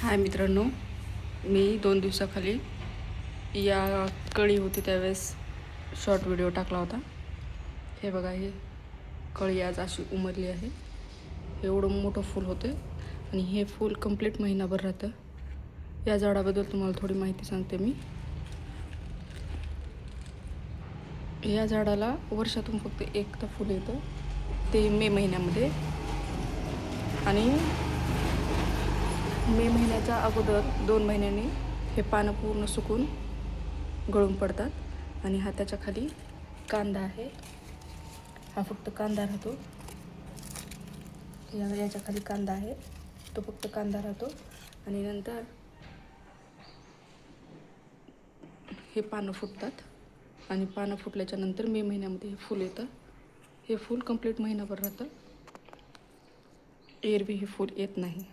हाय मित्रांनो, मी 2 दिवसाखाली या कळी होती त्यावेळेस शॉर्ट व्हिडिओ टाकला होता. हे बघा, हे कळी आज अशी उमरली आहे. एवढं मोठं फूल होतं आणि हे फूल कंप्लीट महिनाभर राहतं. या झाडाबद्दल तुम्हाला थोडी माहिती सांगते मी. या झाडाला वर्षातून फक्त एकदा फूल येतं, ते मे महिन्यामध्ये. आणि मे महिन्याच्या अगोदर 2 महिन्यांनी हे पानं पूर्ण सुकून गळून पडतात. आणि हा त्याच्या खाली कांदा आहे. हा फक्त कांदा राहतो. याच्या खाली कांदा आहे, तो फक्त कांदा राहतो. आणि नंतर हे पानं फुटतात आणि पानं फुटल्याच्या नंतर मे महिन्यामध्ये हे फूल येतं. हे फूल कंप्लीट महिनाभर राहतं. एरवी हे फूल येत नाही.